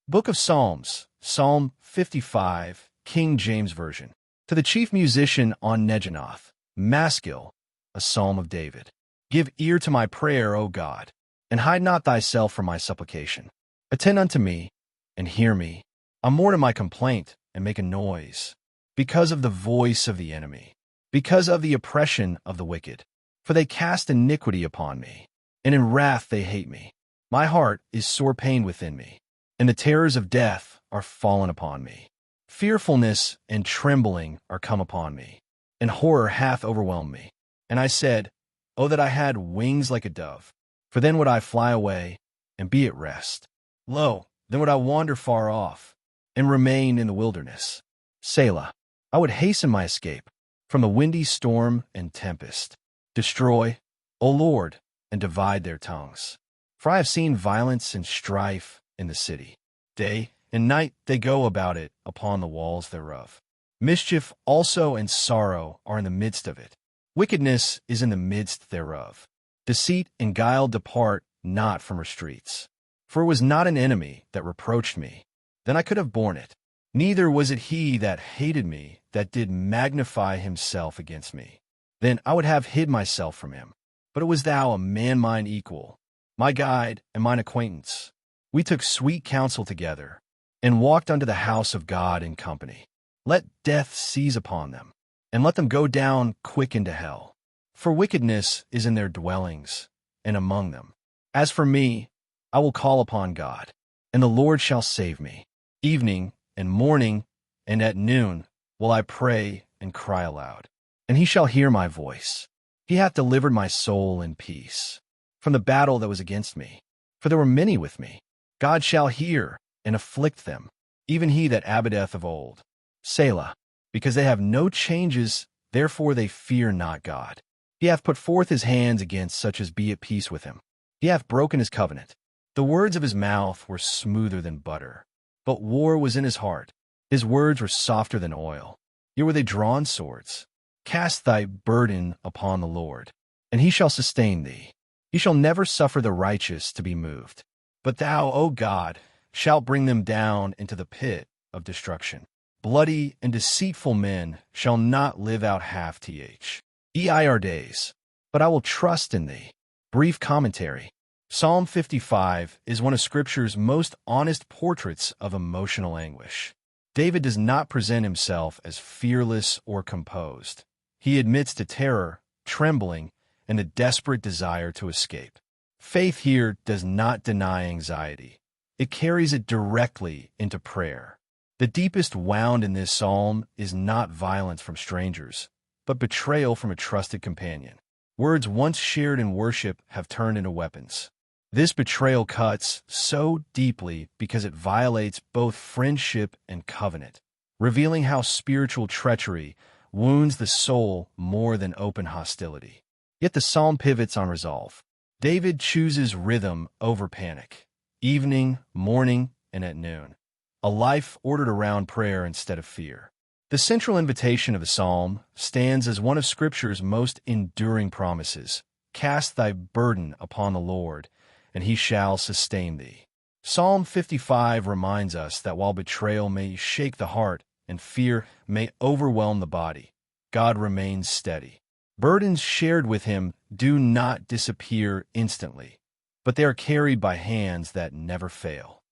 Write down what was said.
Book of Psalms, Psalm 55, King James Version. To the chief musician on Neginoth, Maskil, a psalm of David. Give ear to my prayer, O God, and hide not thyself from my supplication. Attend unto me, and hear me. Mourn at my complaint, and make a noise, because of the voice of the enemy, because of the oppression of the wicked. For they cast iniquity upon me, and in wrath they hate me. My heart is sore pained within me, and the terrors of death are fallen upon me. Fearfulness and trembling are come upon me, and horror hath overwhelmed me. And I said, O that I had wings like a dove, for then would I fly away and be at rest. Lo, then would I wander far off, and remain in the wilderness. Selah, I would hasten my escape from the windy storm and tempest. Destroy, O Lord, and divide their tongues. For I have seen violence and strife in the city. Day and night they go about it upon the walls thereof. Mischief also and sorrow are in the midst of it. Wickedness is in the midst thereof. Deceit and guile depart not from her streets. For it was not an enemy that reproached me, then I could have borne it. Neither was it he that hated me that did magnify himself against me. Then I would have hid myself from him. But it was thou, a man mine equal, my guide and mine acquaintance. We took sweet counsel together, and walked unto the house of God in company. Let death seize upon them, and let them go down quick into hell. For wickedness is in their dwellings, and among them. As for me, I will call upon God, and the Lord shall save me. Evening and morning and at noon will I pray and cry aloud, and he shall hear my voice. He hath delivered my soul in peace from the battle that was against me, for there were many with me. God shall hear and afflict them, even he that abideth of old. Selah, because they have no changes, therefore they fear not God. He hath put forth his hands against such as be at peace with him. He hath broken his covenant. The words of his mouth were smoother than butter, but war was in his heart. His words were softer than oil, yet were they drawn swords. Cast thy burden upon the Lord, and he shall sustain thee. He shall never suffer the righteous to be moved. But thou, O God, shalt bring them down into the pit of destruction. Bloody and deceitful men shall not live out half our days, but I will trust in thee. Brief commentary. Psalm 55 is one of Scripture's most honest portraits of emotional anguish. David does not present himself as fearless or composed. He admits to terror, trembling, and a desperate desire to escape. Faith here does not deny anxiety. It carries it directly into prayer. The deepest wound in this psalm is not violence from strangers, but betrayal from a trusted companion. Words once shared in worship have turned into weapons. This betrayal cuts so deeply because it violates both friendship and covenant, revealing how spiritual treachery wounds the soul more than open hostility. Yet the psalm pivots on resolve. David chooses rhythm over panic, evening, morning, and at noon, a life ordered around prayer instead of fear. The central invitation of the psalm stands as one of Scripture's most enduring promises. Cast thy burden upon the Lord, and he shall sustain thee. Psalm 55 reminds us that while betrayal may shake the heart and fear may overwhelm the body, God remains steady. Burdens shared with him do not disappear instantly, but they are carried by hands that never fail.